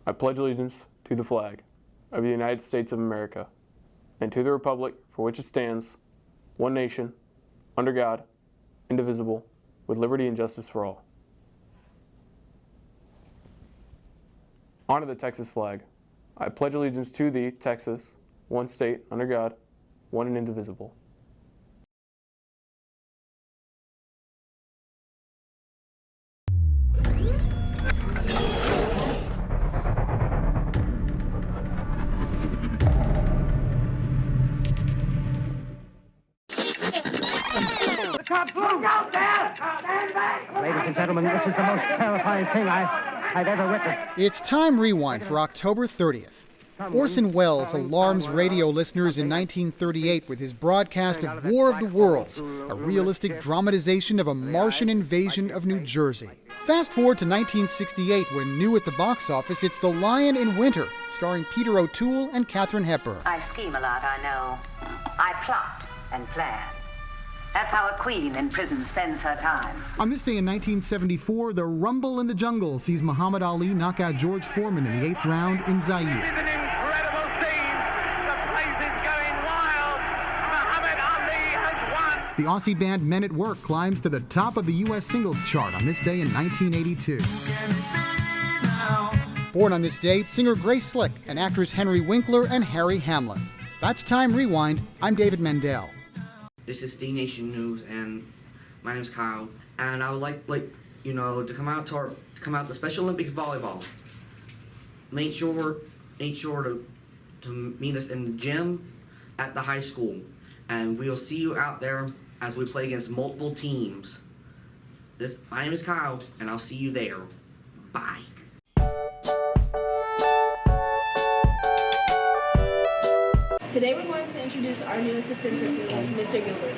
I pledge allegiance to the flag of the United States of America and to the republic for which it stands, one nation, under God, indivisible, with liberty and justice for all. Honor the Texas flag. I pledge allegiance to thee, Texas, one state, under God, one and indivisible. Ladies and gentlemen, this is the most terrifying thing I've ever witnessed. It's Time Rewind for October 30th. Orson Welles alarms radio listeners in 1938 with his broadcast of War of the Worlds, a realistic dramatization of a Martian invasion of New Jersey. Fast forward to 1968 when, new at the box office, it's The Lion in Winter, starring Peter O'Toole and Katharine Hepburn. I scheme a lot, I know. I plot and plan. That's how a queen in prison spends her time. On this day in 1974, the Rumble in the Jungle sees Muhammad Ali knock out George Foreman in the 8th round in Zaire. It is an incredible scene. The place is going wild. Muhammad Ali has won. The Aussie band Men at Work climbs to the top of the U.S. singles chart on this day in 1982. Born on this day, singer Grace Slick and actors Henry Winkler and Harry Hamlin. That's Time Rewind. I'm David Mendel. This is D Nation News, and my name's Kyle. And I would like to come out to the Special Olympics volleyball. Make sure to meet us in the gym at the high school, and we'll see you out there as we play against multiple teams. My name is Kyle, and I'll see you there. Bye. Today we're going to introduce our new assistant principal, Mr. Gilbert.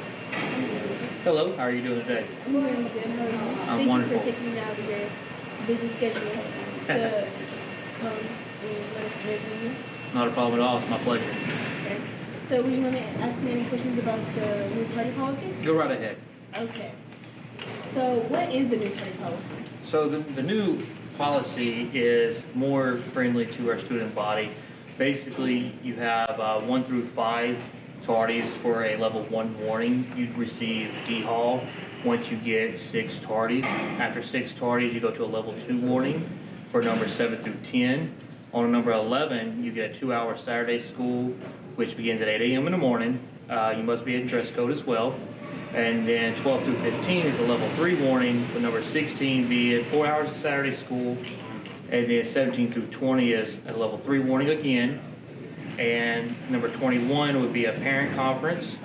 Hello, how are you doing today? I'm doing good. How are you? I'm wonderful. Thank you for taking out of your busy schedule to come and let us interview you. Not a problem at all. It's my pleasure. Okay. So would you want to ask me any questions about the new tardy policy? Go right ahead. Okay. So what is the new tardy policy? So the new policy is more friendly to our student body. Basically, you have 1 through 5 tardies for a level 1 warning. You'd receive D-Hall once you get 6 tardies. After 6 tardies, you go to a level 2 warning for numbers 7 through 10. On number 11, you get a 2-hour Saturday school, which begins at 8 a.m. in the morning. You must be in dress code as well. And then 12 through 15 is a level 3 warning, with number 16 being 4 hours of Saturday school. And then 17 through 20 is a level 3 warning again. And number 21 would be a parent conference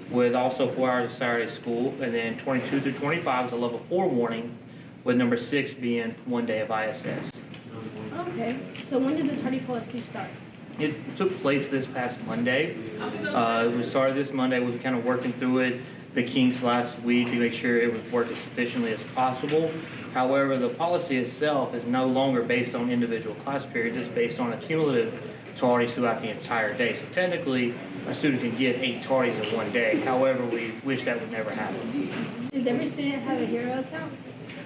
with also 4 hours of Saturday school. And then 22 through 25 is a level 4 warning, with number 6 being 1 day of ISS. Okay. So when did the tardy policy start? It took place this past Monday. We started this Monday. We've been kind of working through it, the kinks last week, to make sure it was working as efficiently as possible. However, the policy itself is no longer based on individual class periods. It's based on accumulative tardies throughout the entire day. So technically, a student can get 8 tardies in 1 day. However, we wish that would never happen. Does every student have a hero account?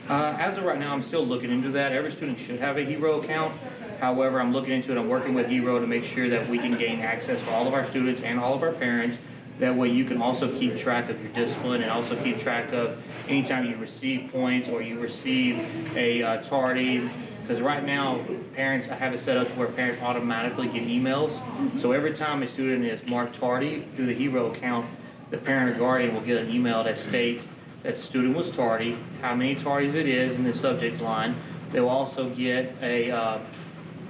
As of right now, I'm still looking into that. Every student should have a hero account. However, I'm looking into it. I'm working with Hero to make sure that we can gain access for all of our students and all of our parents. That way you can also keep track of your discipline and also keep track of anytime you receive points or you receive a tardy. Because right now, parents, I have it set up to where parents automatically get emails. So every time a student is marked tardy through the Hero account, the parent or guardian will get an email that states that the student was tardy, how many tardies it is in the subject line. They'll also get a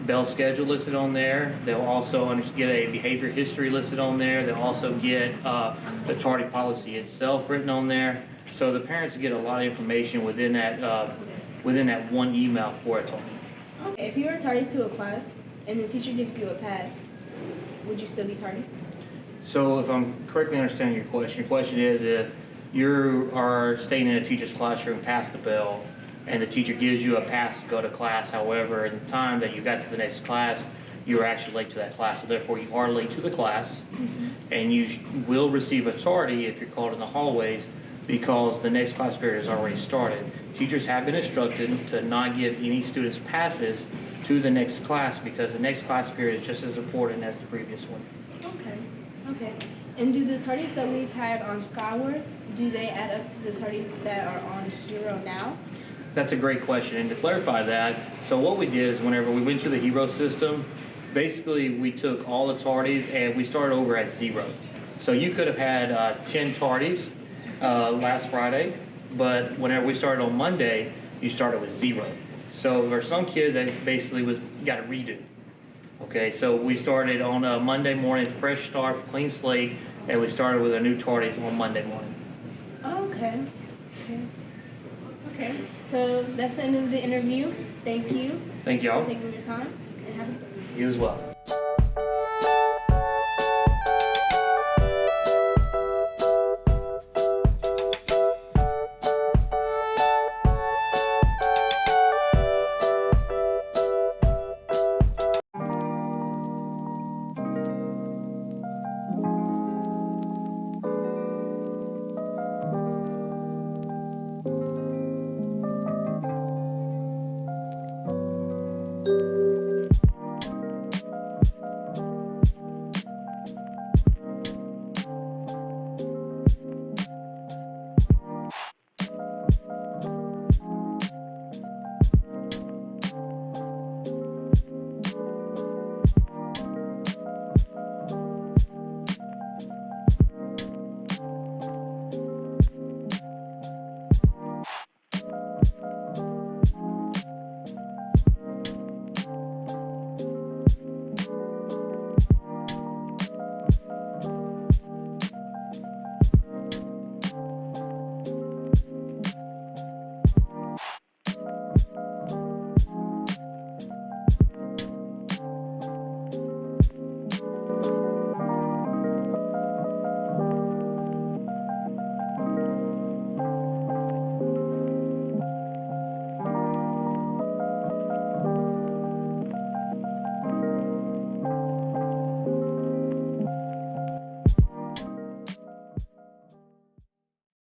Bell schedule listed on there. They'll also get a behavior history listed on there. They'll also get the tardy policy itself written on there. So the parents get a lot of information within that one email for a tardy. Okay. If you were tardy to a class and the teacher gives you a pass, would you still be tardy? So if I'm correctly understanding your question is if you are staying in a teacher's classroom past the bell and the teacher gives you a pass to go to class. However, in the time that you got to the next class, you were actually late to that class. So therefore, you are late to the class, and you will receive a tardy if you're called in the hallways because the next class period has already started. Teachers have been instructed to not give any students passes to the next class, because the next class period is just as important as the previous one. Okay. Okay. And do the tardies that we've had on Skyward, do they add up to the tardies that are on Hero now? That's a great question. And to clarify that, so what we did is whenever we went to the Hero system, basically we took all the tardies and we started over at 0. So you could have had 10 tardies last Friday, but whenever we started on Monday, you started with 0. So there are some kids that basically got a redo. Okay, so we started on a Monday morning, fresh start, clean slate, and we started with our new tardies on Monday morning. Okay. Okay. Okay. So that's the end of the interview. Thank you Thank y'all. for taking your time and have a You as well.